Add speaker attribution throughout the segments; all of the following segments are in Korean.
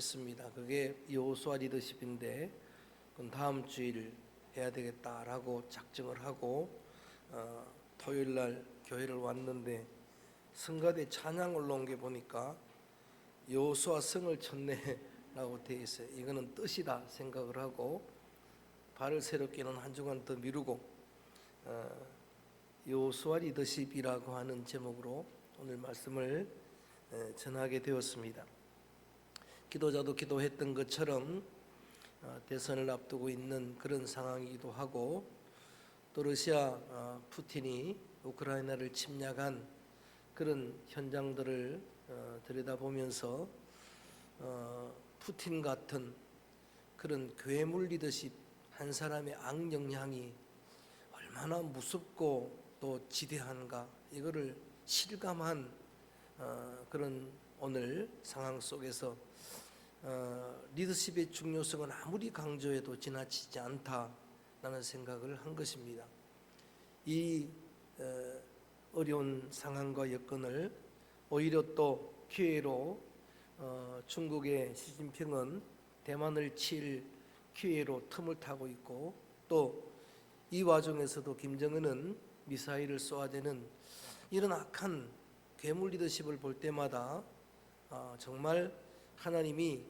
Speaker 1: 했습니다. 그게 여호수아 리더십인데 그건 다음 주일 해야 되겠다라고 작정을 하고 토요일 날 교회를 왔는데 성가대 찬양 올라온 게 보니까 여호수아 성을 쳤네라고 돼 있어요. 이거는 뜻이다 생각을 하고 발을 새롭게는 한 주간 더 미루고 여호수아 리더십이라고 하는 제목으로 오늘 말씀을 전하게 되었습니다. 기도자도 기도했던 것처럼 대선을 앞두고 있는 그런 상황이기도 하고 또 러시아 푸틴이 우크라이나를 침략한 그런 현장들을 들여다보면서 푸틴 같은 그런 괴물 리더십 한 사람의 악영향이 얼마나 무섭고 또 지대한가 이거를 실감한 그런 오늘 상황 속에서 리더십의 중요성은 아무리 강조해도 지나치지 않다라는 생각을 한 것입니다. 이 어려운 상황과 여건을 오히려 또 기회로 중국의 시진핑은 대만을 칠 기회로 틈을 타고 있고 또 이 와중에서도 김정은은 미사일을 쏘아대는 이런 악한 괴물 리더십을 볼 때마다 정말 하나님이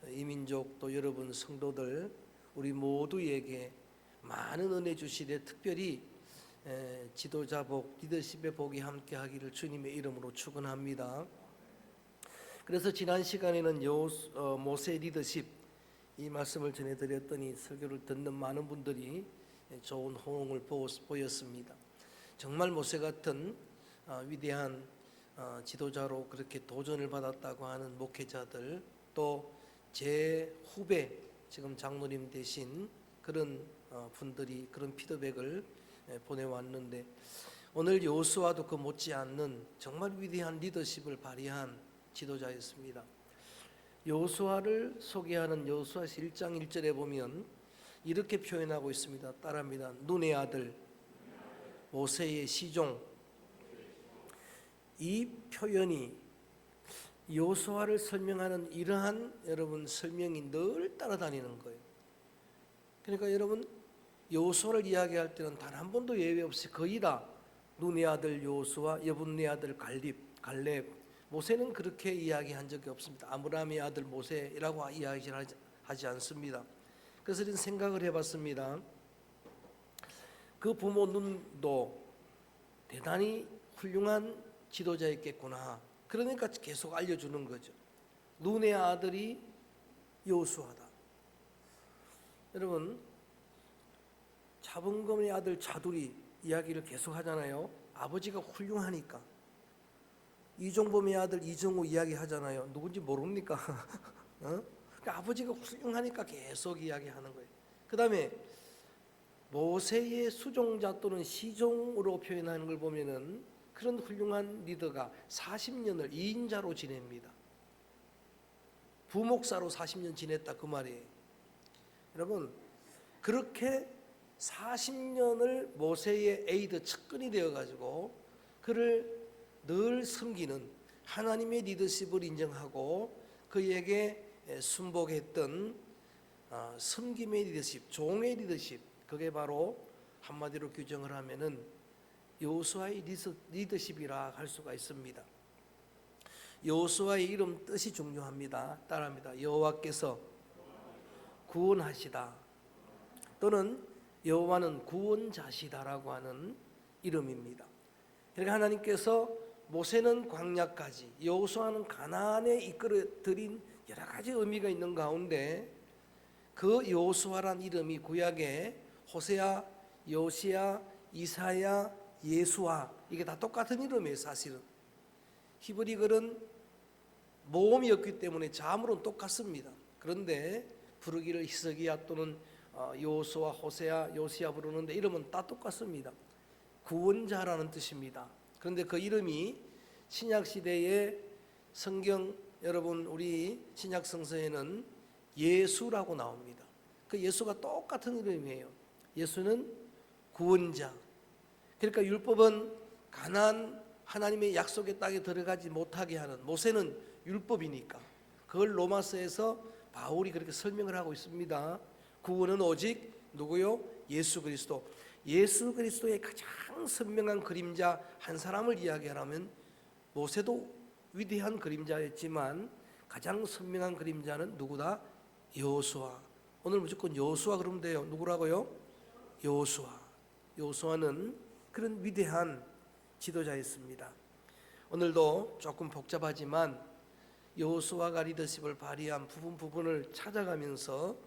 Speaker 1: 이 민족 또 여러분 성도들 우리 모두에게 많은 은혜 주시되 특별히 지도자복 리더십의 복이 함께하기를 주님의 이름으로 축원합니다. 그래서 지난 시간에는 모세 리더십 이 말씀을 전해드렸더니 설교를 듣는 많은 분들이 좋은 호응을 보였습니다. 정말 모세 같은 위대한 지도자로 그렇게 도전을 받았다고 하는 목회자들 또 제 후배 지금 장로님 되신 그런 분들이 그런 피드백을 보내왔는데 오늘 여호수아도 그 못지않는 정말 위대한 리더십을 발휘한 지도자였습니다. 여호수아를 소개하는 여호수아서 1장 1절에 보면 이렇게 표현하고 있습니다. 따라합니다. 눈의 아들 모세의 시종. 이 표현이 여호수아를 설명하는 이러한 여러분 설명이 늘 따라다니는 거예요. 그러니까 여러분 여호수아를 이야기할 때는 단 한 번도 예외 없이 거의 다 눈의 아들 여호수아, 여분의 아들 갈렙, 모세는 그렇게 이야기한 적이 없습니다. 아므람의 아들 모세라고 이야기하지 않습니다. 그래서 이런 생각을 해봤습니다. 그 부모 눈도 대단히 훌륭한 지도자였겠구나. 그러니까 계속 알려주는 거죠. 눈의 아들이 여호수아다. 여러분 자본금의 아들 자두리 이야기를 계속 하잖아요. 아버지가 훌륭하니까. 이종범의 아들 이정우 이야기 하잖아요. 누군지 모릅니까? 그러니까 아버지가 훌륭하니까 계속 이야기하는 거예요. 그 다음에 모세의 수종자 또는 시종으로 표현하는 걸 보면은 그런 훌륭한 리더가 40년을 2인자로 지냅니다. 부목사로 40년 지냈다 그 말이에요. 여러분 그렇게 40년을 모세의 에이드 측근이 되어가지고 그를 늘 섬기는 하나님의 리더십을 인정하고 그에게 순복했던 섬김의 리더십, 종의 리더십, 그게 바로 한마디로 규정을 하면은 여호수아의 리더십이라 할 수가 있습니다. 여호수아의 이름 뜻이 중요합니다. 따라합니다. 여호와께서 구원하시다 또는 여호와는 구원자시다라고 하는 이름입니다. 그러니까 하나님께서 모세는 광야까지, 여호수아는 가나안에 이끌어들인 여러 가지 의미가 있는 가운데 그 여호수아란 이름이 구약에 호세아, 요시야, 이사야, 예수아 이게 다 똑같은 이름이에요. 사실은 히브리 글은 모음이었기 때문에 자음으로는 똑같습니다. 그런데 부르기를 히스기야 또는 여호수아, 호세아, 요시야 부르는데 이름은 다 똑같습니다. 구원자라는 뜻입니다. 그런데 그 이름이 신약 시대의 성경 여러분 우리 신약 성서에는 예수라고 나옵니다. 그 예수가 똑같은 이름이에요. 예수는 구원자. 그러니까 율법은 가나안 하나님의 약속의 땅에 들어가지 못하게 하는 모세는 율법이니까 그걸 로마서에서 바울이 그렇게 설명을 하고 있습니다. 구원은 오직 누구요? 예수 그리스도. 예수 그리스도의 가장 선명한 그림자 한 사람을 이야기하라면 모세도 위대한 그림자였지만 가장 선명한 그림자는 누구다? 여호수아. 오늘 무조건 여호수아 그러면 돼요. 누구라고요? 여호수아. 여호수아는 그런 위대한 지도자였습니다. 오늘도 조금 복잡하지만 여호수아가 리더십을 발휘한 부분을 찾아가면서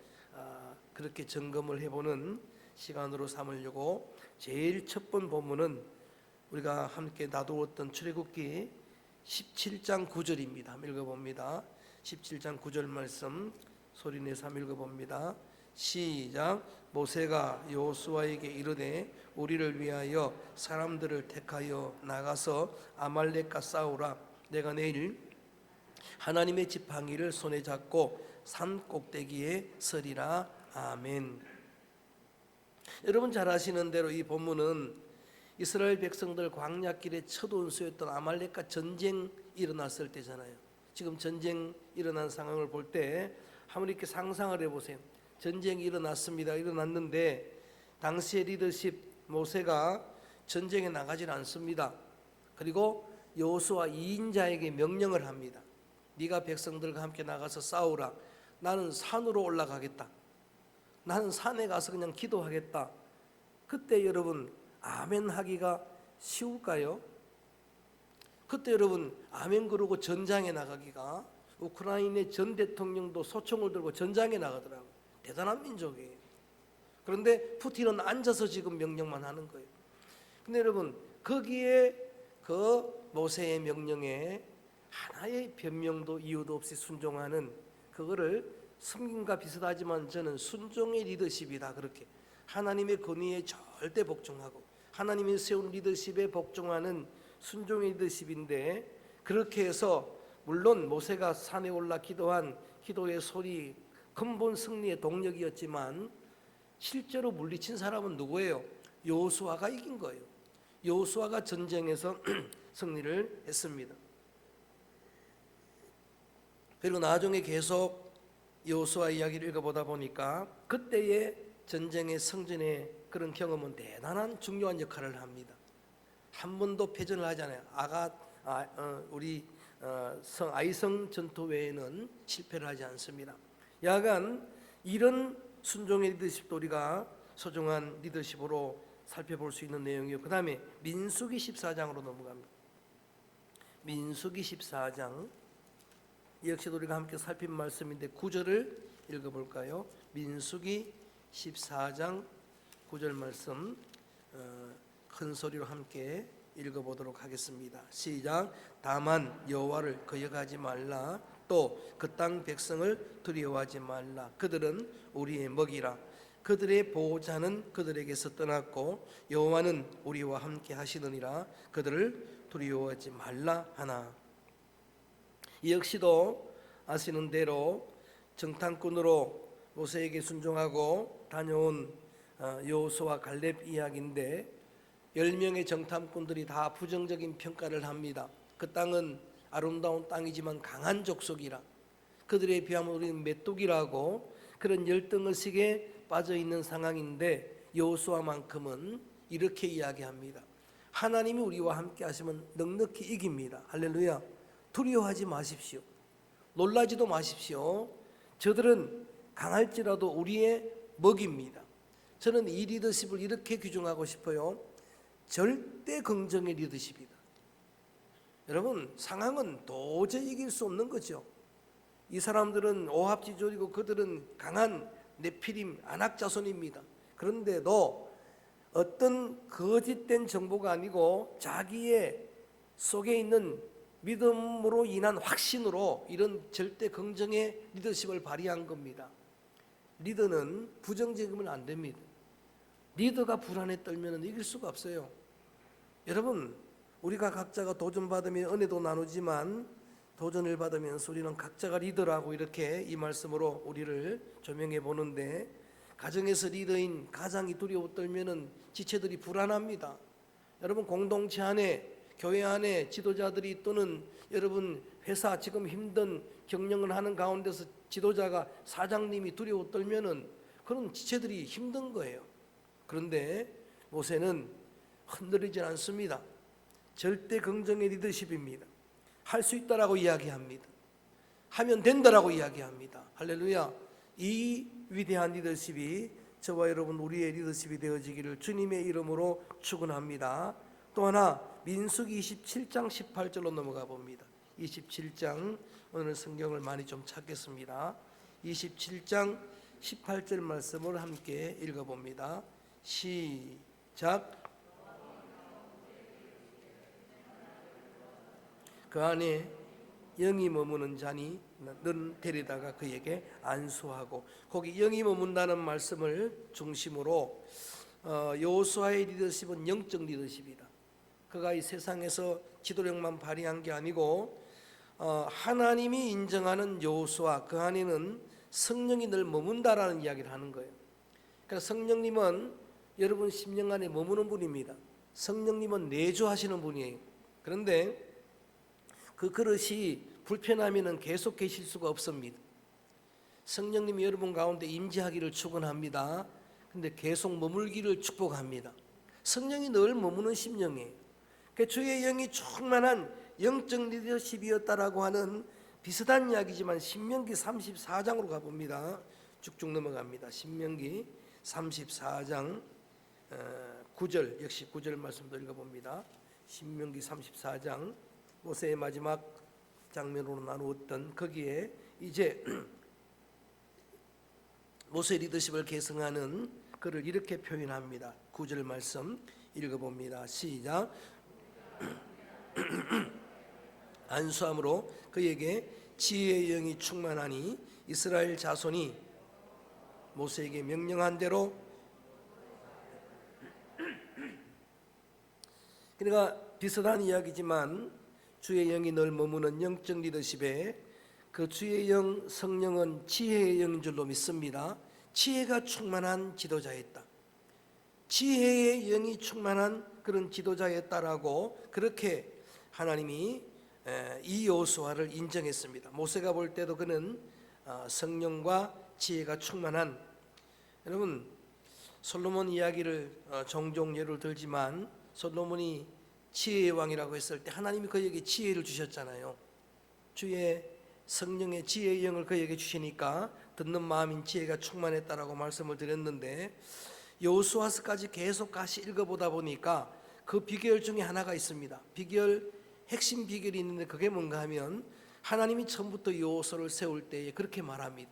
Speaker 1: 그렇게 점검을 해보는 시간으로 삼으려고 제일 첫 번 본문은 우리가 함께 놔두었던 출애굽기 17장 9절입니다. 한번 읽어봅니다. 17장 9절 말씀 소리내서 한번 읽어봅니다. 시작. 모세가 여호수아에게 이르되 우리를 위하여 사람들을 택하여 나가서 아말렉과 싸우라. 내가 내일 하나님의 지팡이를 손에 잡고 산 꼭대기에 서리라. 아멘. 여러분 잘 아시는 대로 이 본문은 이스라엘 백성들 광야길에 첫 원수였던 아말렉과 전쟁 일어났을 때잖아요. 지금 전쟁 일어난 상황을 볼 때 한번 이렇게 상상을 해보세요. 전쟁이 일어났습니다. 일어났는데 당시의 리더십 모세가 전쟁에 나가질 않습니다. 그리고 여호수아 2인자에게 명령을 합니다. 네가 백성들과 함께 나가서 싸우라. 나는 산으로 올라가겠다. 나는 산에 가서 그냥 기도하겠다. 그때 여러분 아멘 하기가 쉬울까요? 그때 여러분 아멘 그러고 전장에 나가기가, 우크라이나의 전 대통령도 소총을 들고 전장에 나가더라고요. 대단한 민족이에요. 그런데 푸틴은 앉아서 지금 명령만 하는 거예요. 근데 여러분 거기에 그 모세의 명령에 하나의 변명도 이유도 없이 순종하는 그거를 섬김과 비슷하지만 저는 순종의 리더십이다. 그렇게 하나님의 권위에 절대 복종하고 하나님이 세운 리더십에 복종하는 순종의 리더십인데, 그렇게 해서 물론 모세가 산에 올라 기도한 기도의 소리 근본 승리의 동력이었지만 실제로 물리친 사람은 누구예요? 여호수아가 이긴 거예요. 여호수아가 전쟁에서 승리를 했습니다. 그리고 나중에 계속 여호수아 이야기를 읽어보다 보니까 그때의 전쟁의 성전의 그런 경험은 대단한 중요한 역할을 합니다. 한 번도 패전을 하잖아요. 우리 아이성 전투 외에는 실패를 하지 않습니다. 야간 이런 순종의 리더십도 우리가 소중한 리더십으로 살펴볼 수 있는 내용이요. 그 다음에 민수기 14장으로 넘어갑니다. 민수기 14장 역시도 우리가 함께 살핀 말씀인데 9절을 읽어볼까요? 민수기 14장 9절 말씀 큰 소리로 함께 읽어보도록 하겠습니다. 시작. 다만 여호와를 거역하지 말라. 또 그 땅 백성을 두려워하지 말라. 그들은 우리의 먹이라. 그들의 보호자는 그들에게서 떠났고 여호와는 우리와 함께 하시느니라. 그들을 두려워하지 말라 하나. 이 역시도 아시는 대로 정탐꾼으로 모세에게 순종하고 다녀온 여호수아 갈렙 이야기인데 10명의 정탐꾼들이 다 부정적인 평가를 합니다. 그 땅은 아름다운 땅이지만 강한 족속이라, 그들에 비하면 우리는 메뚜기라고 그런 열등의식에 빠져있는 상황인데 여호수아만큼은 이렇게 이야기합니다. 하나님이 우리와 함께 하시면 넉넉히 이깁니다. 할렐루야. 두려워하지 마십시오. 놀라지도 마십시오. 저들은 강할지라도 우리의 먹입니다. 저는 이 리더십을 이렇게 규정하고 싶어요. 절대 긍정의 리더십이다. 여러분 상황은 도저히 이길 수 없는 거죠. 이 사람들은 오합지졸이고 그들은 강한 네피림 아낙 자손입니다. 그런데도 어떤 거짓된 정보가 아니고 자기의 속에 있는 믿음으로 인한 확신으로 이런 절대 긍정의 리더십을 발휘한 겁니다. 리더는 부정적이면 안 됩니다. 리더가 불안에 떨면 이길 수가 없어요. 여러분 우리가 각자가 도전받으며 은혜도 나누지만 도전을 받으면서 우리는 각자가 리더라고 이렇게 이 말씀으로 우리를 조명해 보는데, 가정에서 리더인 가장이 두려워 떨면 지체들이 불안합니다. 여러분 공동체 안에 교회 안에 지도자들이 또는 여러분 회사 지금 힘든 경영을 하는 가운데서 지도자가 사장님이 두려워 떨면은 그런 지체들이 힘든 거예요. 그런데 모세는 흔들리지 않습니다. 절대 긍정의 리더십입니다. 할 수 있다라고 이야기합니다. 하면 된다라고 이야기합니다. 할렐루야. 이 위대한 리더십이 저와 여러분 우리의 리더십이 되어지기를 주님의 이름으로 축원합니다. 또 하나 민수기 27장 18절로 넘어가 봅니다. 27장 오늘 성경을 많이 좀 찾겠습니다. 27장 18절 말씀을 함께 읽어봅니다. 시작. 그 안에 영이 머무는 자니 넌 데리다가 그에게 안수하고, 거기 영이 머문다는 말씀을 중심으로 여호수아의 리더십은 영적 리더십이다. 그가 이 세상에서 지도력만 발휘한 게 아니고 하나님이 인정하는 여호수아, 그 안에는 성령이 늘 머문다라는 이야기를 하는 거예요. 그러니까 성령님은 여러분 심령 안에 머무는 분입니다. 성령님은 내주하시는 분이에요. 그런데 그 그릇이 불편하면 계속 계실 수가 없습니다. 성령님이 여러분 가운데 임재하기를 축원합니다. 근데 계속 머물기를 축복합니다. 성령이 늘 머무는 심령이에요. 그러니까 주의 영이 충만한 영적 리더십이었다라고 하는 비슷한 이야기지만 신명기 34장으로 가봅니다. 쭉쭉 넘어갑니다. 신명기 34장 9절, 역시 9절 말씀도 읽어봅니다. 신명기 34장 모세의 마지막 장면으로 나누었던 거기에 이제 모세 리더십을 계승하는 그를 이렇게 표현합니다. 9절 말씀 읽어봅니다. 시작. 안수함으로 그에게 지혜의 영이 충만하니 이스라엘 자손이 모세에게 명령한 대로, 그러니까 비슷한 이야기지만 주의 영이 늘 머무는 영적 리더십에 그 주의 영 성령은 지혜의 영인 줄로 믿습니다. 지혜가 충만한 지도자였다. 지혜의 영이 충만한 그런 지도자였다라고 그렇게 하나님이 이 여호수아를 인정했습니다. 모세가 볼 때도 그는 성령과 지혜가 충만한, 여러분 솔로몬 이야기를 종종 예를 들지만 솔로몬이 지혜의 왕이라고 했을 때 하나님이 그에게 지혜를 주셨잖아요. 주의 성령의 지혜의 영을 그에게 주시니까 듣는 마음인 지혜가 충만했다라고 말씀을 드렸는데, 여호수아서까지 계속 같이 읽어보다 보니까 그 비결 중에 하나가 있습니다. 핵심 비결이 있는데 그게 뭔가 하면 하나님이 처음부터 여호수아를 세울 때에 그렇게 말합니다.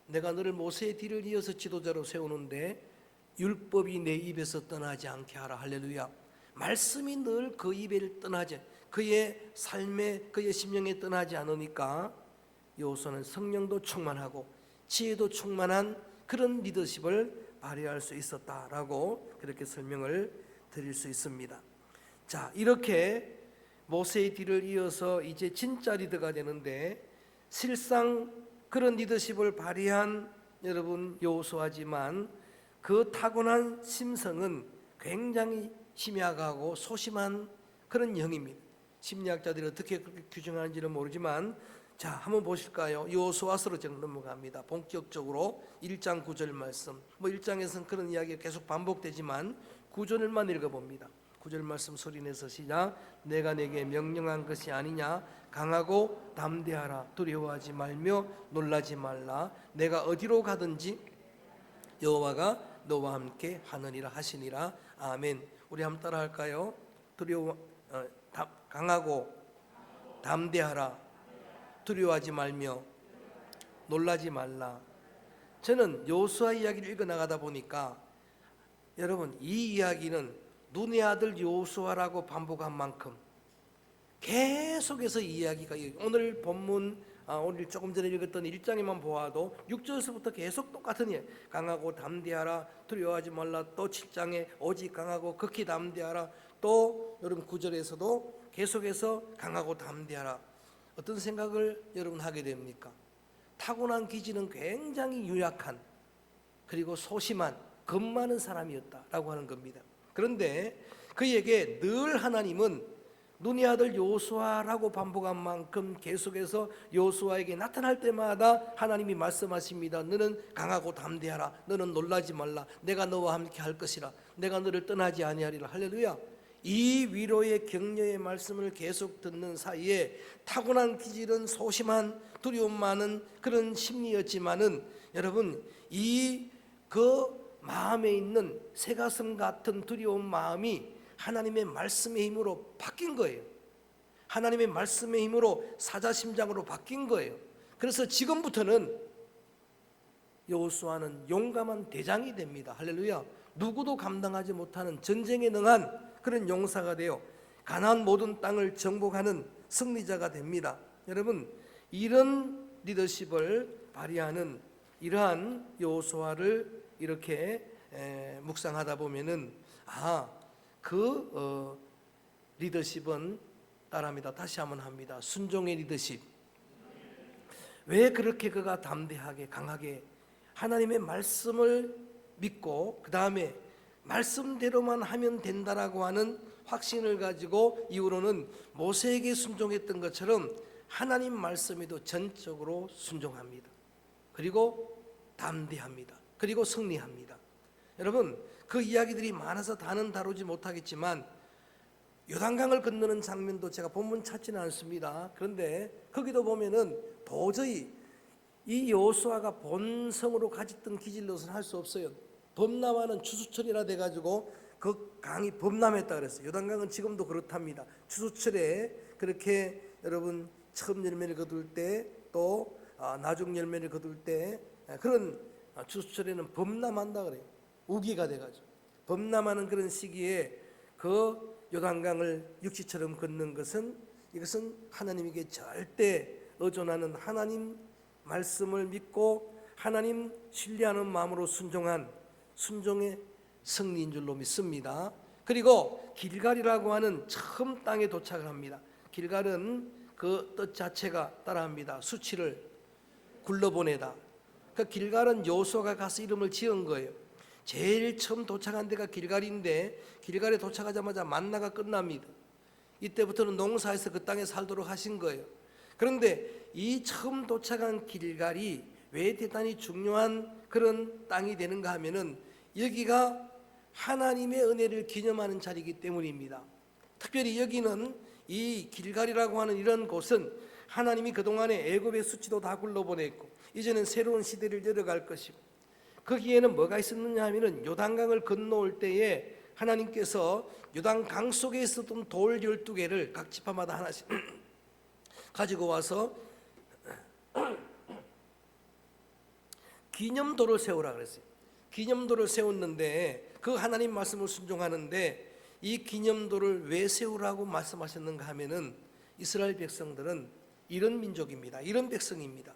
Speaker 1: 내가 너를 모세의 뒤를 이어서 지도자로 세우는데 율법이 내 입에서 떠나지 않게 하라. 할렐루야. 말씀이 늘 그 입에 떠나지, 그의 삶에 그의 심령에 떠나지 않으니까 여호수아는 성령도 충만하고 지혜도 충만한 그런 리더십을 발휘할 수 있었다라고 그렇게 설명을 드릴 수 있습니다. 자, 이렇게 모세의 뒤를 이어서 이제 진짜 리더가 되는데, 실상 그런 리더십을 발휘한 여러분 여호수아지만 그 타고난 심성은 굉장히 심약하고 소심한 그런 영입니다. 심리학자들이 어떻게 그렇게 규정하는지는 모르지만, 자, 한번 보실까요? 여호수아서로 좀 넘어갑니다. 본격적으로 1장 9절 말씀. 1장에서는 그런 이야기가 계속 반복되지만 9절만 읽어봅니다. 9절 말씀 소리내서 시작. 내가 내게 명령한 것이 아니냐? 강하고 담대하라. 두려워하지 말며 놀라지 말라. 내가 어디로 가든지 여호와가 너와 함께 하느니라 하시니라. 아멘. 우리 한번 따라 할까요? 강하고 담대하라. 두려워하지 말며 놀라지 말라. 저는 여호수아 이야기를 읽어 나가다 보니까 여러분 이 이야기는 눈의 아들 여호수아라고 반복한 만큼 계속해서 이 이야기가, 오늘 본문 오늘 조금 전에 읽었던 1장에만 보아도 6절에서부터 계속 똑같은 예, 강하고 담대하라, 두려워하지 말라. 또 7장에 오직 강하고 극히 담대하라. 또 여러분 9절에서도 계속해서 강하고 담대하라. 어떤 생각을 여러분 하게 됩니까? 타고난 기질은 굉장히 유약한, 그리고 소심한, 겁 많은 사람이었다라고 하는 겁니다. 그런데 그에게 늘 하나님은 눈의 아들 여호수아라고 반복한 만큼 계속해서 여호수아에게 나타날 때마다 하나님이 말씀하십니다. 너는 강하고 담대하라. 너는 놀라지 말라. 내가 너와 함께 할 것이라. 내가 너를 떠나지 아니하리라. 할렐루야. 이 위로의 격려의 말씀을 계속 듣는 사이에 타고난 기질은 소심한 두려움 많은 그런 심리였지만은 여러분 이 그 마음에 있는 새가슴 같은 두려운 마음이 하나님의 말씀의 힘으로 바뀐 거예요. 하나님의 말씀의 힘으로 사자심장으로 바뀐 거예요. 그래서 지금부터는 여호수아는 용감한 대장이 됩니다. 할렐루야. 누구도 감당하지 못하는 전쟁에 능한 그런 용사가 되어 가나안 모든 땅을 정복하는 승리자가 됩니다. 여러분 이런 리더십을 발휘하는 이러한 여호수아를 이렇게 묵상하다 보면은 그 리더십은 따라합니다. 다시 한번 합니다. 순종의 리더십. 왜 그렇게 그가 담대하게 강하게 하나님의 말씀을 믿고 그 다음에 말씀대로만 하면 된다라고 하는 확신을 가지고 이후로는 모세에게 순종했던 것처럼 하나님 말씀에도 전적으로 순종합니다. 그리고 담대합니다. 그리고 승리합니다. 여러분 그 이야기들이 많아서 다는 다루지 못하겠지만 요단강을 건너는 장면도 제가 본문 찾지는 않습니다. 그런데 거기도 보면은 도저히 이 여호수아가 본성으로 가졌던 기질로서는 할 수 없어요. 범람하는 추수철이라 돼가지고 그 강이 범람했다 그랬어요. 요단강은 지금도 그렇답니다. 추수철에 그렇게 여러분 처음 열매를 거둘 때 또 나중 열매를 거둘 때 그런 추수철에는 범람한다 그래요. 우기가 돼가지고 범람하는 그런 시기에 그 요단강을 육지처럼 걷는 것은 이것은 하나님에게 절대 의존하는 하나님 말씀을 믿고 하나님 신뢰하는 마음으로 순종한 순종의 승리인 줄로 믿습니다. 그리고 길갈이라고 하는 처음 땅에 도착을 합니다. 길갈은 그 뜻 자체가 따라합니다. 수치를 굴러보내다. 그 길갈은 여호수아가 가서 이름을 지은 거예요. 제일 처음 도착한 데가 길갈인데 길갈에 도착하자마자 만나가 끝납니다. 이때부터는 농사에서 그 땅에 살도록 하신 거예요. 그런데 이 처음 도착한 길갈이 왜 대단히 중요한 그런 땅이 되는가 하면은 여기가 하나님의 은혜를 기념하는 자리이기 때문입니다. 특별히 여기는 이 길갈이라고 하는 이런 곳은 하나님이 그동안에 애굽의 수치도 다 굴러보냈고 이제는 새로운 시대를 열어갈 것이고 거기에는 뭐가 있었느냐 하면은 요단강을 건너올 때에 하나님께서 요단강 속에 있었던 돌 12개를 각 지파마다 하나씩 가지고 와서 기념돌을 세우라 그랬어요. 기념돌을 세웠는데 그 하나님 말씀을 순종하는데 이 기념돌을 왜 세우라고 말씀하셨는가 하면은 이스라엘 백성들은 이런 민족입니다. 이런 백성입니다.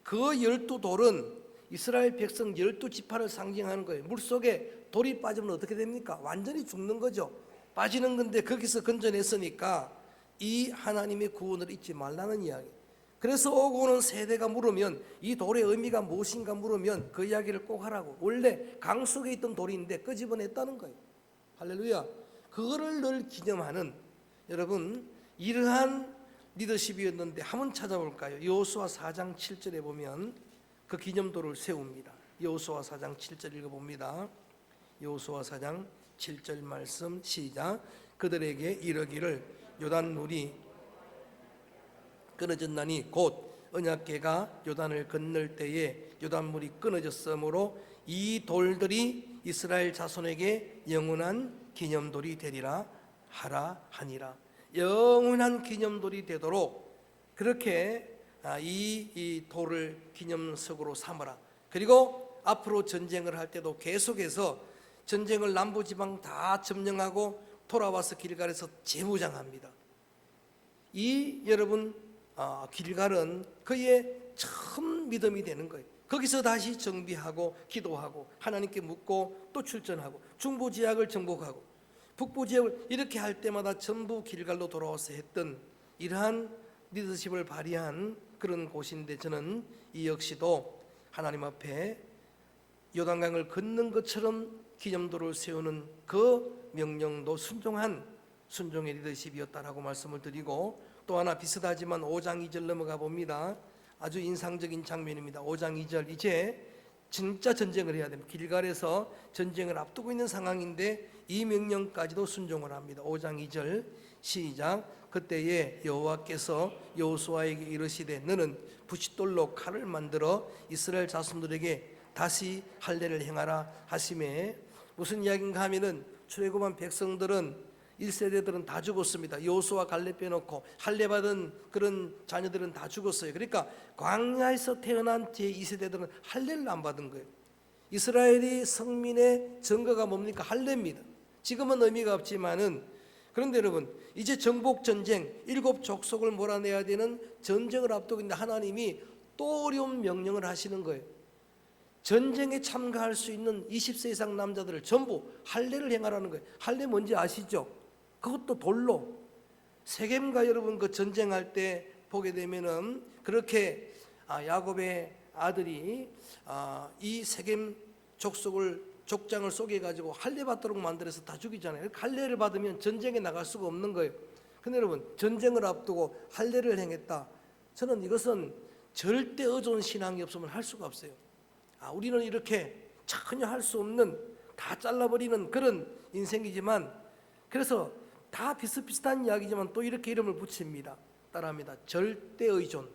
Speaker 1: 그 12돌은 이스라엘 백성 12지파를 상징하는 거예요. 물속에 돌이 빠지면 어떻게 됩니까? 완전히 죽는 거죠. 빠지는 건데 거기서 건져냈으니까 이 하나님의 구원을 잊지 말라는 이야기. 그래서 오고 오는 세대가 물으면 이 돌의 의미가 무엇인가 물으면 그 이야기를 꼭 하라고. 원래 강 속에 있던 돌인데 끄집어냈다는 거예요. 할렐루야. 그거를 늘 기념하는 여러분 이러한 리더십이었는데 한번 찾아볼까요? 여호수아 4장 7절에 보면 그 기념돌을 세웁니다. 여호수아 4장 7절 읽어봅니다. 여호수아 4장 7절 말씀 시작. 그들에게 이르기를 요단물이 끊어졌나니 곧 언약궤가 요단을 건널 때에 요단물이 끊어졌으므로 이 돌들이 이스라엘 자손에게 영원한 기념돌이 되리라 하라 하니라. 영원한 기념돌이 되도록 그렇게 이 돌을 기념석으로 삼으라. 그리고 앞으로 전쟁을 할 때도 계속해서 전쟁을 남부지방 다 점령하고 돌아와서 길갈에서 재무장합니다. 이 여러분 길갈은 그의 처음 믿음이 되는 거예요. 거기서 다시 정비하고 기도하고 하나님께 묻고 또 출전하고 중부지역을 정복하고 북부지역을 이렇게 할 때마다 전부 길갈로 돌아와서 했던 이러한 리더십을 발휘한 그런 곳인데 저는 이 역시도 하나님 앞에 요단강을 걷는 것처럼 기념돌을 세우는 그 명령도 순종한 순종의 리더십이었다라고 말씀을 드리고, 또 하나 비슷하지만 5장 2절 넘어가 봅니다. 아주 인상적인 장면입니다. 5장 2절, 이제 진짜 전쟁을 해야 됩니다. 길갈에서 전쟁을 앞두고 있는 상황인데 이 명령까지도 순종을 합니다. 5장 2절 시작. 그때에 여호와께서 여호수아에게 이르시되 너는 부싯돌로 칼을 만들어 이스라엘 자손들에게 다시 할례를 행하라 하시매, 무슨 이야기인가 하면은 출애굽한 백성들은 1세대들은 다 죽었습니다. 여호수아 갈렙 빼놓고 할례 받은 그런 자녀들은 다 죽었어요. 그러니까 광야에서 태어난 제2세대들은 할례를 안 받은 거예요. 이스라엘이 성민의 증거가 뭡니까? 할례입니다. 지금은 의미가 없지만은, 그런데 여러분, 이제 정복 전쟁 7 족속을 몰아내야 되는 전쟁을 앞두고 있는데 하나님이 또 어려운 명령을 하시는 거예요. 전쟁에 참가할 수 있는 20세 이상 남자들을 전부 할례를 행하라는 거예요. 할례 뭔지 아시죠? 그것도 돌로. 세겜과 여러분 그 전쟁할 때 보게 되면은 그렇게 야곱의 아들이 이 세겜 족장을 쏘게 가지고 할례 받도록 만들어서 다 죽이잖아요. 할례를 받으면 전쟁에 나갈 수가 없는 거예요. 근데 여러분, 전쟁을 앞두고 할례를 행했다. 저는 이것은 절대 의존 신앙이 없으면 할 수가 없어요. 우리는 이렇게 전혀 할 수 없는, 다 잘라버리는 그런 인생이지만, 그래서 다 비슷비슷한 이야기지만 또 이렇게 이름을 붙입니다. 따라합니다. 절대 의존.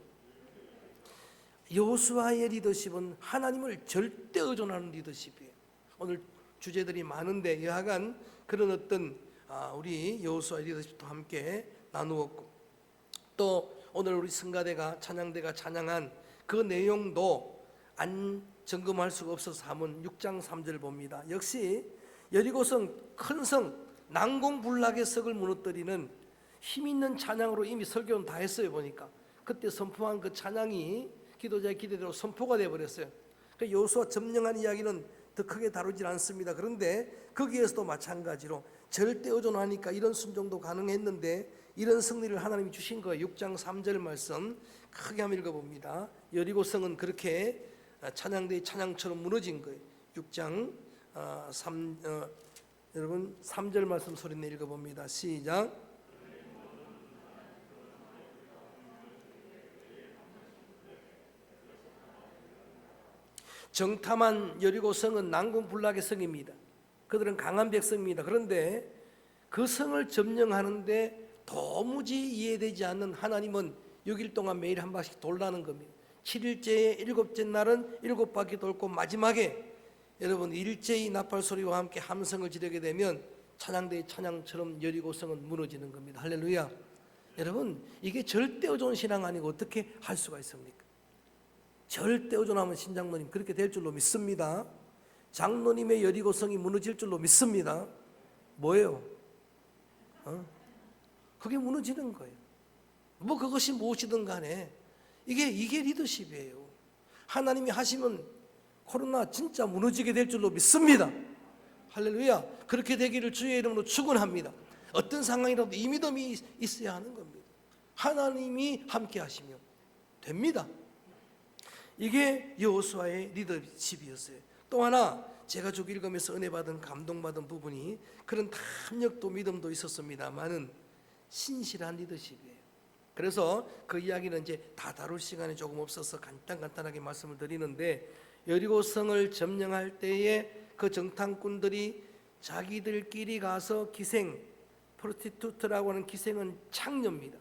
Speaker 1: 여호수아의 리더십은 하나님을 절대 의존하는 리더십이에요. 오늘 주제들이 많은데 여하간 그런 어떤 우리 여호수아의 리더십도 함께 나누었고, 또 오늘 우리 성가대가 찬양대가 찬양한 그 내용도 안 점검할 수가 없어서 한번 6장 3절 봅니다. 역시 여리고성 큰 성 난공불락의 석을 무너뜨리는 힘 있는 찬양으로 이미 설교는 다 했어요. 보니까 그때 선포한 그 찬양이 기도자의 기대대로 선포가 되어버렸어요. 그러니까 여호수아 점령한 이야기는 더 크게 다루질 않습니다. 그런데 거기에서도 마찬가지로 절대 의존하니까 이런 순종도 가능했는데 이런 승리를 하나님이 주신 거예요. 6장 3절 말씀 크게 한번 읽어봅니다. 여리고성은 그렇게 찬양대의 찬양처럼 무너진 거예요. 6장 여러분 3절 말씀 소리내 읽어봅니다. 시작. 정탐한 여리고성은 난공불락의 성입니다. 그들은 강한 백성입니다. 그런데 그 성을 점령하는데 도무지 이해되지 않는 하나님은 6일 동안 매일 한 바퀴 돌라는 겁니다. 7일째의 7째 날은 7바퀴 돌고 마지막에 여러분 일제히 나팔 소리와 함께 함성을 지르게 되면 찬양대의 찬양처럼 여리고성은 무너지는 겁니다. 할렐루야. 여러분, 이게 절대 의존 신앙 아니고 어떻게 할 수가 있습니까? 절대 의존하면 신장로님 그렇게 될 줄로 믿습니다. 장로님의 여리고성이 무너질 줄로 믿습니다. 뭐예요? 그게 무너지는 거예요. 뭐 그것이 무엇이든 간에 이게 리더십이에요. 하나님이 하시면 코로나 진짜 무너지게 될 줄로 믿습니다. 할렐루야. 그렇게 되기를 주의 이름으로 축원합니다. 어떤 상황이라도 이 믿음이 있어야 하는 겁니다. 하나님이 함께 하시면 됩니다. 이게 여호수아의 리더십이었어요. 또 하나 제가 쭉 읽으면서 은혜 받은 감동받은 부분이 그런 탐욕도 믿음도 있었습니다만은 신실한 리더십이에요. 그래서 그 이야기는 이제 다 다룰 시간이 조금 없어서 간단하게 말씀을 드리는데, 여리고성을 점령할 때에 그 정탐꾼들이 자기들끼리 가서 기생, 프로스티투트라고 하는 기생은 창녀입니다.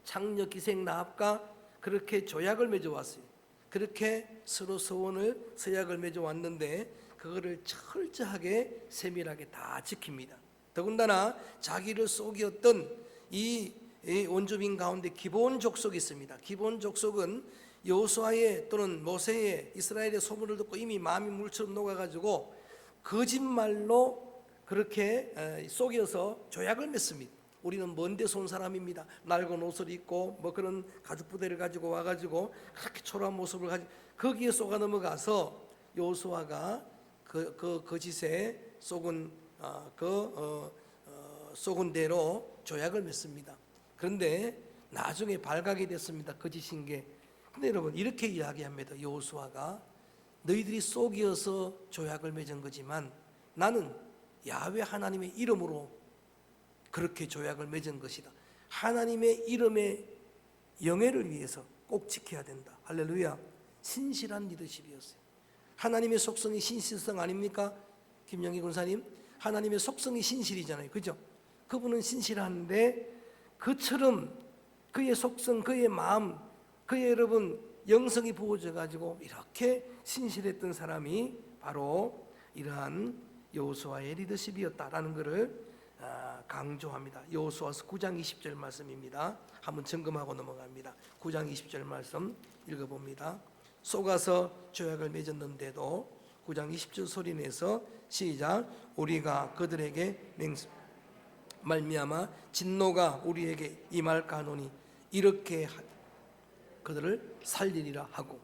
Speaker 1: 창녀 기생 나합과 그렇게 조약을 맺어왔어요. 그렇게 서로 서약을 맺어왔는데 그거를 철저하게 세밀하게 다 지킵니다. 더군다나 자기를 속였던 이 원주민 가운데 기브온 족속이 있습니다. 기브온 족속은 여호수아의 또는 모세의 이스라엘의 소문을 듣고 이미 마음이 물처럼 녹아가지고 거짓말로 그렇게 속여서 조약을 맺습니다. 우리는 먼 데서 온 사람입니다. 낡은 옷을 입고 뭐 그런 가죽 부대를 가지고 와가지고 그렇게 초라한 모습을 가지고 거기에 속아 넘어가서 여호수아가 그 거짓에 속은 속은 대로 조약을 맺습니다. 그런데 나중에 발각이 됐습니다. 거짓인 게. 근데 여러분 이렇게 이야기합니다. 여호수아가 너희들이 속이어서 조약을 맺은 거지만 나는 야훼 하나님의 이름으로 그렇게 조약을 맺은 것이다. 하나님의 이름의 영예를 위해서 꼭 지켜야 된다. 할렐루야. 신실한 리더십이었어요. 하나님의 속성이 신실성 아닙니까? 김영희 군사님, 하나님의 속성이 신실이잖아요. 그죠? 그분은 신실한데 그처럼 그의 속성, 그의 마음, 그의 여러분 영성이 부어져 가지고 이렇게 신실했던 사람이 바로 이러한 여호수아의 리더십이었다라는 것을 강조합니다. 여호수아서 9장 20절 말씀입니다. 한번 점검하고 넘어갑니다. 9장 20절 말씀 읽어봅니다. 속아서 조약을 맺었는데도 9장 20절 소리내서 시작. 우리가 그들에게 말미암아 진노가 우리에게 임할까 하노니 이렇게 그들을 살리리라 하고,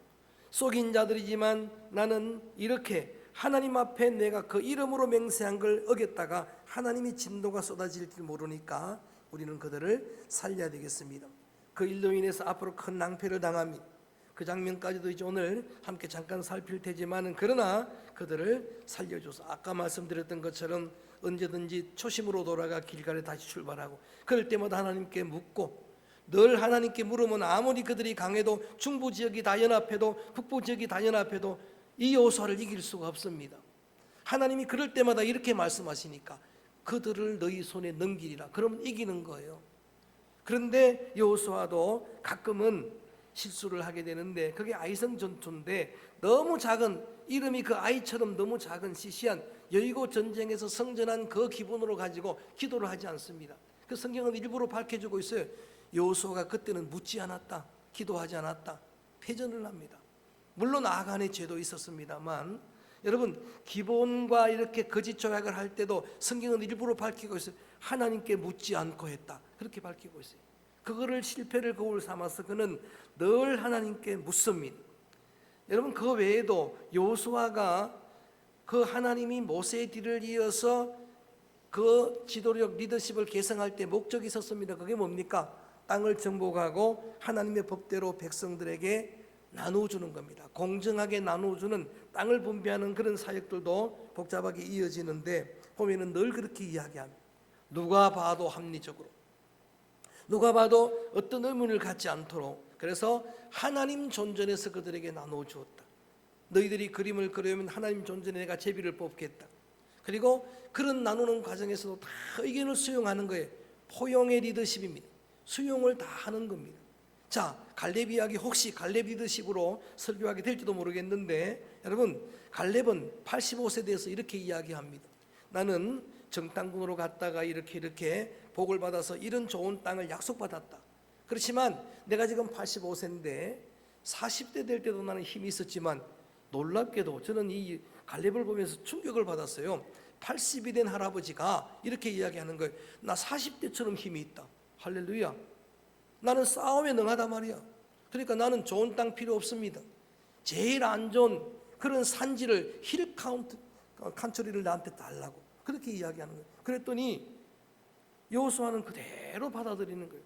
Speaker 1: 속인 자들이지만 나는 이렇게 하나님 앞에 내가 그 이름으로 맹세한 걸 어겼다가 하나님이 진노가 쏟아질 줄 모르니까 우리는 그들을 살려야 되겠습니다. 그 일로 인해서 앞으로 큰 낭패를 당합니다. 그 장면까지도 이제 오늘 함께 잠깐 살필 테지만은, 그러나 그들을 살려줘서 아까 말씀드렸던 것처럼 언제든지 초심으로 돌아가 길갈에 다시 출발하고, 그럴 때마다 하나님께 묻고, 늘 하나님께 물으면 아무리 그들이 강해도 중부 지역이 다 연합해도 북부 지역이 다 연합해도 이 여호수아를 이길 수가 없습니다. 하나님이 그럴 때마다 이렇게 말씀하시니까 그들을 너희 손에 넘기리라. 그러면 이기는 거예요. 그런데 여호수아도 가끔은 실수를 하게 되는데, 그게 아이성 전투인데 너무 작은, 이름이 그 아이처럼 너무 작은 시시한 여리고 전쟁에서 성전한 그 기분으로 가지고 기도를 하지 않습니다. 그 성경은 일부러 밝혀주고 있어요. 여호수아가 그때는 묻지 않았다, 기도하지 않았다, 패전을 합니다. 물론 아간의 죄도 있었습니다만, 여러분 기본과 이렇게 거짓 조약을 할 때도 성경은 일부러 밝히고 있어요. 하나님께 묻지 않고 했다, 그렇게 밝히고 있어요. 그거를 실패를 거울 삼아서 그는 늘 하나님께 묻습니다. 여러분 그 외에도 여호수아가 그 하나님이 모세의 뒤를 이어서 그 지도력 리더십을 계승할 때 목적이 있었습니다. 그게 뭡니까? 땅을 정복하고 하나님의 법대로 백성들에게 나누어주는 겁니다. 공정하게 나누어주는, 땅을 분배하는 그런 사역들도 복잡하게 이어지는데 보면은 늘 그렇게 이야기합니다. 누가 봐도 합리적으로, 누가 봐도 어떤 의문을 갖지 않도록, 그래서 하나님 존전에서 그들에게 나누어 주었다. 너희들이 그림을 그려면 하나님 존전에 내가 제비를 뽑겠다. 그리고 그런 나누는 과정에서도 다 의견을 수용하는 거예요. 포용의 리더십입니다. 수용을 다 하는 겁니다. 자, 갈렙 이야기, 혹시 갈렙 리더십으로 설교하게 될지도 모르겠는데, 여러분 갈렙은 85세 돼서 이렇게 이야기합니다. 나는 정탐꾼으로 갔다가 이렇게 복을 받아서 이런 좋은 땅을 약속받았다. 그렇지만 내가 지금 85세인데 40대 될 때도 나는 힘이 있었지만, 놀랍게도 저는 이 갈렙을 보면서 충격을 받았어요. 80이 된 할아버지가 이렇게 이야기하는 거예요. 나 40대처럼 힘이 있다. 할렐루야. 나는 싸움에 능하다 말이야. 그러니까 나는 좋은 땅 필요 없습니다. 제일 안 좋은 그런 산지를, 힐 칸트리를 나한테 달라고 그렇게 이야기하는 거예요. 그랬더니 여호수아는 그대로 받아들이는 거예요.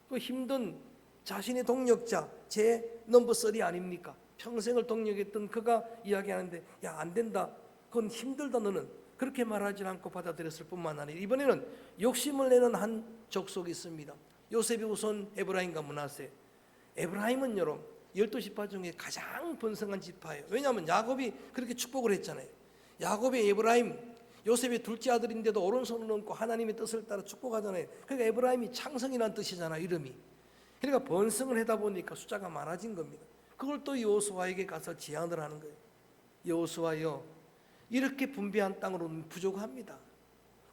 Speaker 1: 그 힘든 자신의 동력자, 제 넘버 3 아닙니까? 평생을 동력했던 그가 이야기하는데, 야, 안 된다, 그건 힘들다, 너는. 그렇게 말하지 않고 받아들였을 뿐만 아니라 이번에는 욕심을 내는 한 족속이 있습니다. 요셉이 우선 에브라임과 므낫세. 에브라임은 여러분 12지파 중에 가장 번성한 지파예요. 왜냐하면 야곱이 그렇게 축복을 했잖아요. 야곱이 에브라임, 요셉의 둘째 아들인데도 오른손을 얹고 하나님의 뜻을 따라 축복하잖아요. 그러니까 에브라임이 창성이라는 뜻이잖아요, 이름이. 그러니까 번성을 하다 보니까 숫자가 많아진 겁니다. 그걸 또 여호수아에게 가서 제안을 하는 거예요. 여호수아여, 이렇게 분배한 땅으로는 부족합니다.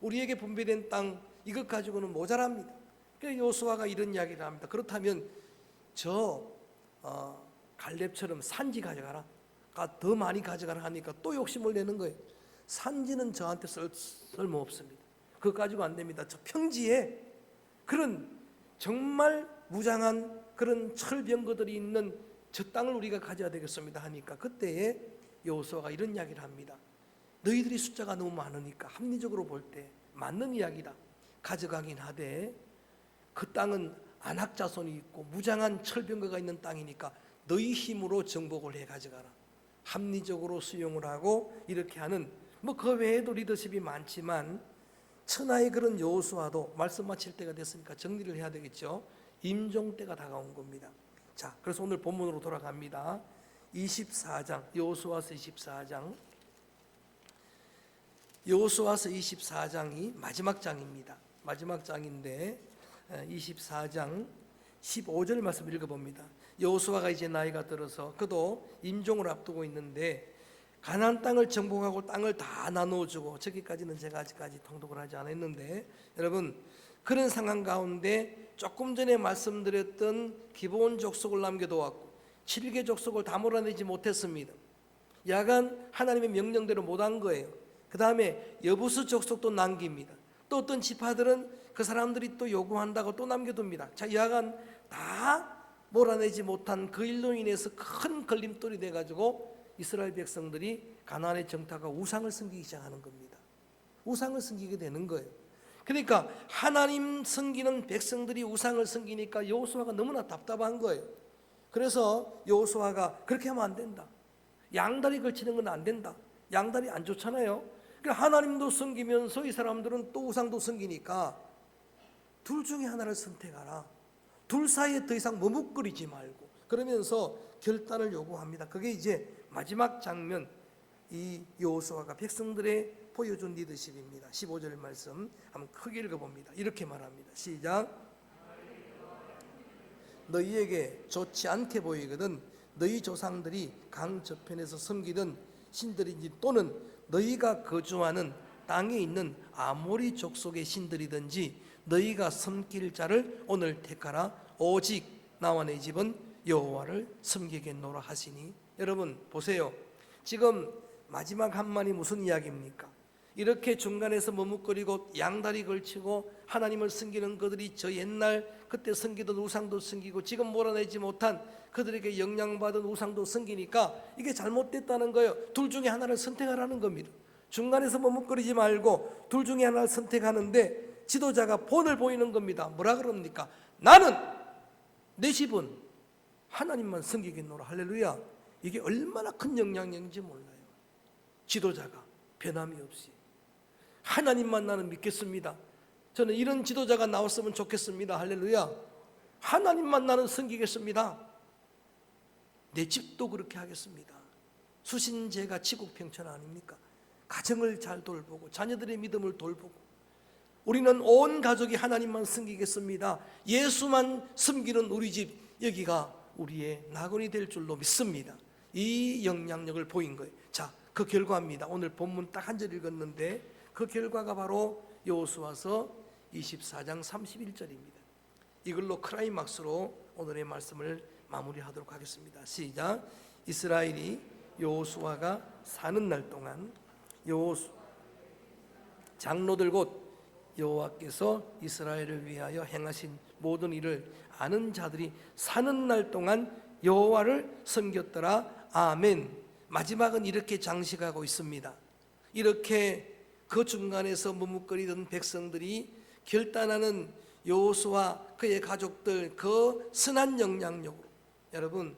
Speaker 1: 우리에게 분배된 땅 이것 가지고는 모자랍니다. 그래서 여호수아가 이런 이야기를 합니다. 그렇다면 저 갈렙처럼 산지 가져가라, 더 많이 가져가라 하니까 또 욕심을 내는 거예요. 산지는 저한테 쓸모없습니다. 그거 가지고 안 됩니다. 저 평지에 그런 정말 무장한 그런 철병거들이 있는 저 땅을 우리가 가져야 되겠습니다 하니까, 그때에 여호수아가 이런 이야기를 합니다. 너희들이 숫자가 너무 많으니까 합리적으로 볼 때 맞는 이야기다. 가져가긴 하되 그 땅은 안악 자손이 있고 무장한 철병거가 있는 땅이니까 너희 힘으로 정복을 해 가져가라. 합리적으로 수용을 하고 이렇게 하는, 뭐 그 외에도 리더십이 많지만 천하의 그런 여호수아도 말씀 마칠 때가 됐으니까 정리를 해야 되겠죠. 임종 때가 다가온 겁니다. 자, 그래서 오늘 본문으로 돌아갑니다. 24장, 여호수아서 24장. 여호수아서 24장이 마지막 장입니다. 마지막 장인데 24장 15절 말씀 읽어봅니다. 여호수아가 이제 나이가 들어서 그도 임종을 앞두고 있는데 가나안 땅을 정복하고 땅을 다 나누어주고, 저기까지는 제가 아직까지 통독을 하지 않았는데, 여러분 그런 상황 가운데 조금 전에 말씀드렸던 기브온 족속을 남겨두었고 7개 족속을 다 몰아내지 못했습니다. 야간 하나님의 명령대로 못한 거예요. 그 다음에 여부스 족속도 남깁니다. 또 어떤 지파들은 그 사람들이 또 요구한다고 또 남겨둡니다. 자, 야간 다 몰아내지 못한 그 일로 인해서 큰 걸림돌이 돼가지고 이스라엘 백성들이 가나안에 정착하고 우상을 섬기기 시작하는 겁니다. 우상을 섬기게 되는 거예요. 그러니까 하나님 섬기는 백성들이 우상을 섬기니까 여호수아가 너무나 답답한 거예요. 그래서 여호수아가 그렇게 하면 안 된다. 양다리 걸치는 건 안 된다. 양다리 안 좋잖아요. 그러니까 하나님도 섬기면서 이 사람들은 또 우상도 섬기니까 둘 중에 하나를 선택하라. 둘 사이에 더 이상 머뭇거리지 말고, 그러면서 결단을 요구합니다. 그게 이제 마지막 장면, 이 여호수아가 백성들의 보여준 리더십입니다. 15절 말씀 한번 크게 읽어봅니다. 이렇게 말합니다. 시작. 너희에게 좋지 않게 보이거든 너희 조상들이 강 저편에서 섬기던 신들인지 또는 너희가 거주하는 땅에 있는 아모리 족속의 신들이든지 너희가 섬길 자를 오늘 택하라. 오직 나와 내 집은 여호와를 섬기겠노라 하시니. 여러분 보세요. 지금 마지막 한마디 무슨 이야기입니까? 이렇게 중간에서 머뭇거리고 양다리 걸치고 하나님을 섬기는 그들이 저 옛날 그때 섬기던 우상도 섬기고 지금 몰아내지 못한 그들에게 영향받은 우상도 섬기니까 이게 잘못됐다는 거예요. 둘 중에 하나를 선택하라는 겁니다. 중간에서 머뭇거리지 말고 둘 중에 하나를 선택하는데 지도자가 본을 보이는 겁니다. 뭐라 그럽니까? 나는 내 집은 하나님만 섬기겠노라. 할렐루야. 이게 얼마나 큰 영향력인지 몰라요. 지도자가 변함이 없이 하나님만 나는 믿겠습니다. 저는 이런 지도자가 나왔으면 좋겠습니다. 할렐루야. 하나님만 나는 섬기겠습니다. 내 집도 그렇게 하겠습니다. 수신제가 지국평천 아닙니까? 가정을 잘 돌보고 자녀들의 믿음을 돌보고 우리는 온 가족이 하나님만 섬기겠습니다. 예수만 섬기는 우리 집, 여기가 우리의 낙원이 될 줄로 믿습니다. 이 영향력을 보인 거예요. 자, 그 결과입니다. 오늘 본문 딱 한 절 읽었는데 그 결과가 바로 여호수아서 24장 31절입니다. 이걸로 클라이막스로 오늘의 말씀을 마무리하도록 하겠습니다. 시작. 이스라엘이 여호수아가 사는 날 동안 장로들 곧 여호와께서 이스라엘을 위하여 행하신 모든 일을 아는 자들이 사는 날 동안 여호와를 섬겼더라. 아멘. 마지막은 이렇게 장식하고 있습니다. 이렇게 그 중간에서 머뭇거리던 백성들이 결단하는 여호수아 그의 가족들 그 선한 영향력으로, 여러분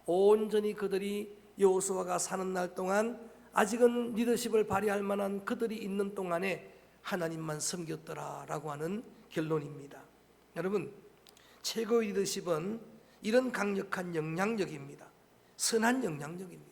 Speaker 1: 온전히 그들이 여호수아가 사는 날 동안 아직은 리더십을 발휘할 만한 그들이 있는 동안에 하나님만 섬겼더라라고 하는 결론입니다. 여러분 최고의 리더십은 이런 강력한 영향력입니다. 선한 영향력입니다.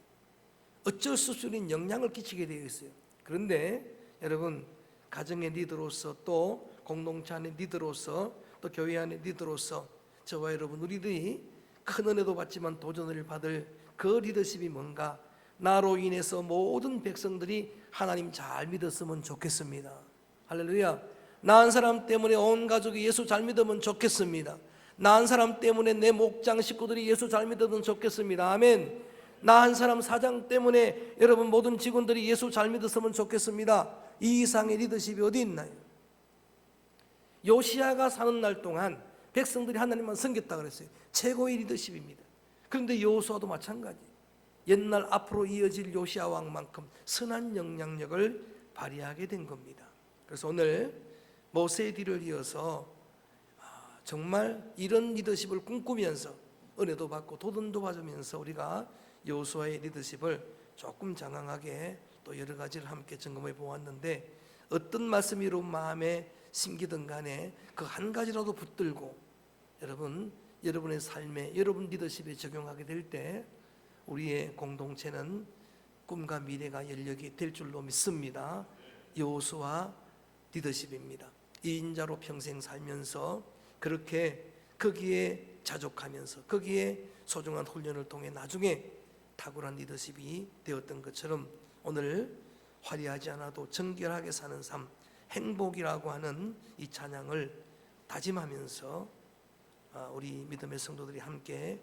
Speaker 1: 어쩔 수 없는 영향을 끼치게 되어 있어요. 그런데 여러분 가정의 리더로서 또 공동체 안의 리더로서 또 교회 안의 리더로서 저와 여러분 우리들이 큰 은혜도 받지만 도전을 받을 그 리더십이 뭔가? 나로 인해서 모든 백성들이 하나님 잘 믿었으면 좋겠습니다. 할렐루야. 나 한 사람 때문에 온 가족이 예수 잘 믿으면 좋겠습니다. 나 한 사람 때문에 내 목장 식구들이 예수 잘 믿으면 좋겠습니다. 아멘. 나 한 사람 사장 때문에 여러분 모든 직원들이 예수 잘 믿었으면 좋겠습니다. 이 이상의 리더십이 어디 있나요? 요시야가 사는 날 동안 백성들이 하나님만 섬겼다 그랬어요. 최고의 리더십입니다. 그런데 여호수아도 마찬가지. 옛날 앞으로 이어질 요시야 왕만큼 선한 영향력을 발휘하게 된 겁니다. 그래서 오늘 모세의 뒤를 이어서 정말 이런 리더십을 꿈꾸면서 은혜도 받고 도전도 받으면서 우리가 여호수아의 리더십을 조금 장황하게 또 여러 가지를 함께 점검해 보았는데 어떤 말씀이 여러분 마음에 심기든 간에 그 한 가지라도 붙들고 여러분의 삶에 여러분 리더십에 적용하게 될 때 우리의 공동체는 꿈과 미래가 열력이 될 줄로 믿습니다. 여호수아 리더십입니다. 2인자로 평생 살면서 그렇게 거기에 자족하면서 거기에 소중한 훈련을 통해 나중에 탁월한 리더십이 되었던 것처럼 오늘 화려하지 않아도 정결하게 사는 삶, 행복이라고 하는 이 찬양을 다짐하면서 우리 믿음의 성도들이 함께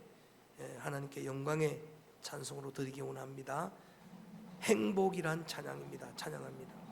Speaker 1: 하나님께 영광의 찬송으로 드리기 원합니다. 행복이란 찬양입니다. 찬양합니다.